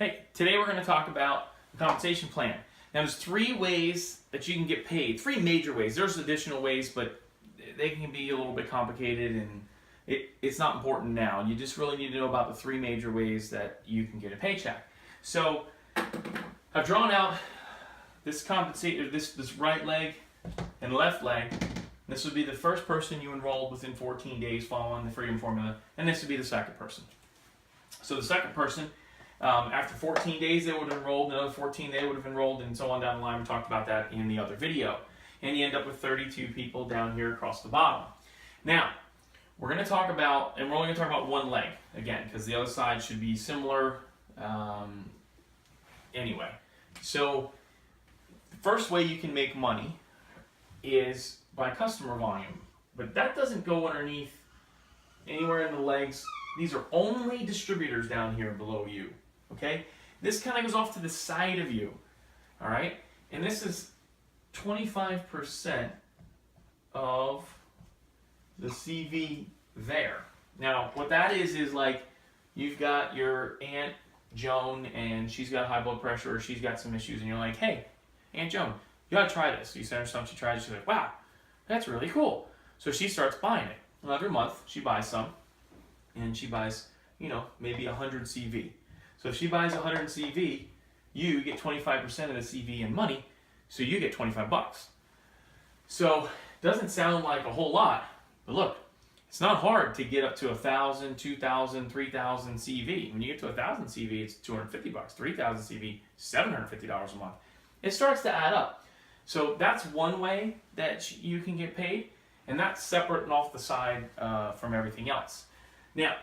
Hey, today we're going to talk about the compensation plan. Now there's three ways that you can get paid, three major ways. There's additional ways, but they can be a little bit complicated and it's not important now. You just really need to know about the three major ways that you can get a paycheck. So I've drawn out this this right leg and left leg. This would be the first person you enrolled within 14 days following the Freedom Formula, and this would be the second person. So the second person, after 14 days they would have enrolled, another 14 they would have enrolled, and so on down the line. We talked about that in the other video. And you end up with 32 people down here across the bottom. Now, we're going to talk about, and we're only going to talk about one leg, again, because the other side should be similar anyway. So, the first way you can make money is by customer volume. But that doesn't go underneath anywhere in the legs. These are only distributors down here below you. Okay? This kind of goes off to the side of you. Alright? And this is 25% of the CV there. Now, what that is like you've got your Aunt Joan and she's got high blood pressure or she's got some issues, and you're like, hey, Aunt Joan, you gotta try this. So you send her something, she tries it, she's like, wow, that's really cool. So she starts buying it. Well, every month she buys some, and she buys, maybe 100 CV. So if she buys 100 CV, you get 25% of the CV in money, so you get 25 bucks. So it doesn't sound like a whole lot, but look, it's not hard to get up to 1,000, 2,000, 3,000 CV. When you get to 1,000 CV, it's 250 bucks. 3,000 CV, $750 a month. It starts to add up. So that's one way that you can get paid, and that's separate and off the side from everything else. Now,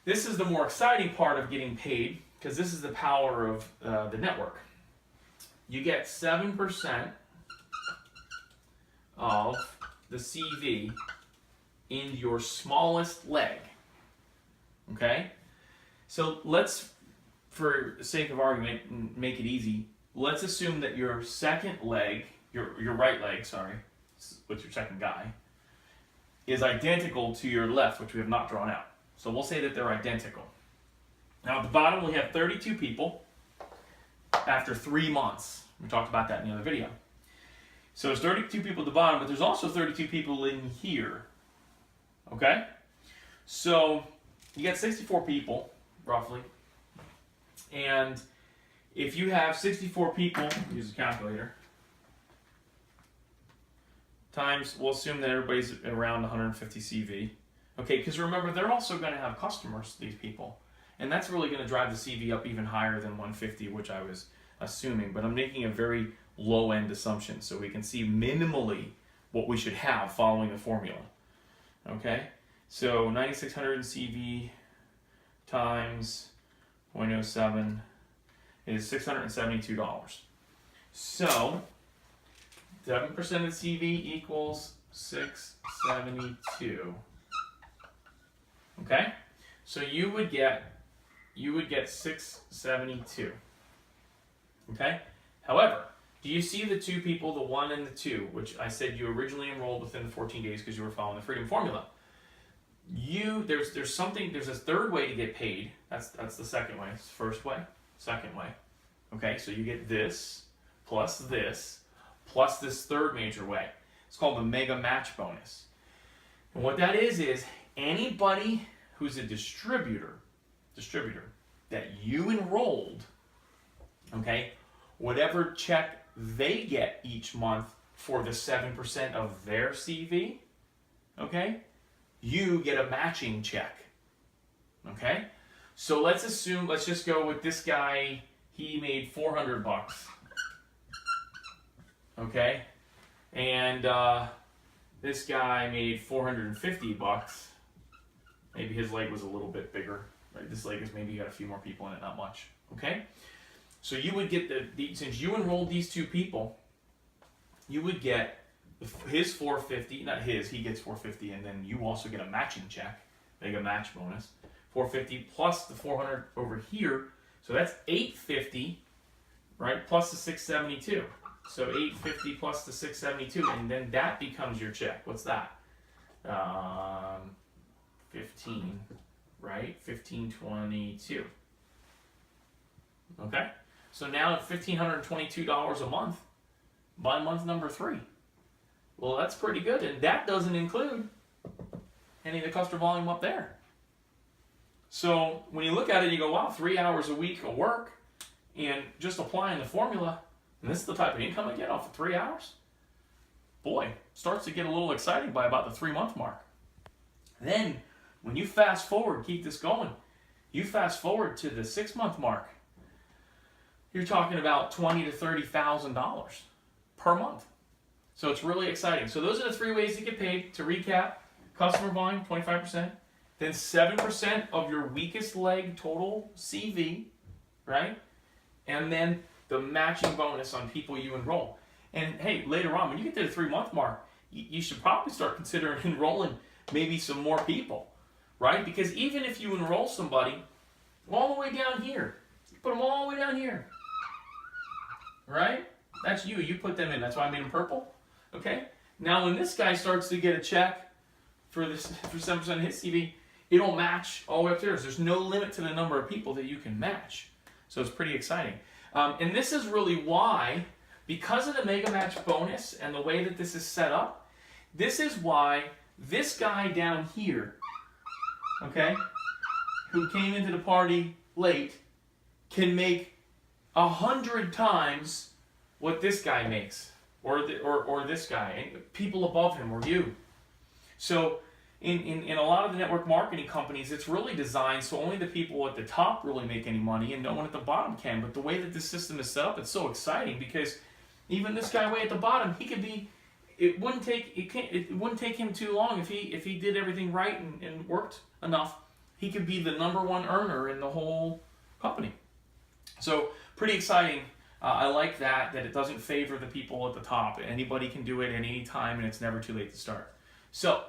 this is the more exciting part of getting paid, because this is the power of the network. You get 7% of the CV in your smallest leg. Okay? So let's, for the sake of argument and make it easy, let's assume that your second leg, your right leg, sorry, with your second guy, is identical to your left, which we have not drawn out. So we'll say that they're identical. Now at the bottom we have 32 people after 3 months. We talked about that in the other video. So there's 32 people at the bottom, but there's also 32 people in here. Okay? So you got 64 people, roughly. And if you have 64 people, use a calculator, times, we'll assume that everybody's around 150 CV. Okay, because remember, they're also going to have customers, these people. And that's really going to drive the CV up even higher than 150, which I was assuming. But I'm making a very low-end assumption, so we can see minimally what we should have following the formula. Okay, so 9,600 CV times 0.07 is $672. So 7% of the CV equals 672. Okay, so you would get 672. Okay, however, do you see the two people, the 1 and the 2, which I said you originally enrolled within the 14 days because you were following the Freedom Formula? There's a third way to get paid. That's the second way. It's the first way, second way. Okay, so you get this plus this third major way. It's called the Mega Match Bonus. And what that is anybody who's a distributor that you enrolled, okay, whatever check they get each month for the 7% of their CV, okay, you get a matching check. Okay? So let's just go with this guy, he made 400 bucks. Okay? And this guy made 450 bucks. Maybe his leg was a little bit bigger. Right? This leg is maybe got a few more people in it, not much. Okay? So you would get since you enrolled these two people, you would get his 450, not his, he gets 450, and then you also get a matching check, Mega Match Bonus, 450 plus the 400 over here, so that's 850, right, plus the 672. So 850 plus the 672, and then that becomes your check. What's that? 15, right? 1522. Okay? So now at $1,522 a month, by month number 3. Well, that's pretty good, and that doesn't include any of the customer volume up there. So when you look at it, you go, wow, 3 hours a week of work, and just applying the formula, and this is the type of income I get off of 3 hours, boy, starts to get a little exciting by about the 3-month mark. Then, when you fast forward, keep this going, you fast forward to the 6-month mark, you're talking about $20,000 to $30,000 per month. So it's really exciting. So those are the 3 ways to get paid. To recap, customer volume, 25%. Then 7% of your weakest leg total CV, right? And then the matching bonus on people you enroll. And hey, later on, when you get to the 3-month mark, you should probably start considering enrolling maybe some more people, right? Because even if you enroll somebody all the way down here, you put them all the way down here, right? That's you. You put them in. That's why I made them purple. Okay? Now, when this guy starts to get a check for 7% of his CV, it'll match all the way up there. There's no limit to the number of people that you can match. So it's pretty exciting. And this is really why, because of the Mega Match bonus and the way that this is set up, this is why this guy down here, okay, who came into the party late, can make 100 times what this guy makes, or this guy, and people above him, or you. So in a lot of the network marketing companies, it's really designed so only the people at the top really make any money and no one at the bottom can. But the way that this system is set up, it's so exciting because even this guy way at the bottom, he could be, it wouldn't take him too long if he did everything right and worked enough, he could be the #1 earner in the whole company. So pretty exciting. I like that it doesn't favor the people at the top. Anybody can do it at any time, and it's never too late to start. So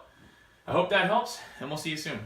I hope that helps, and we'll see you soon.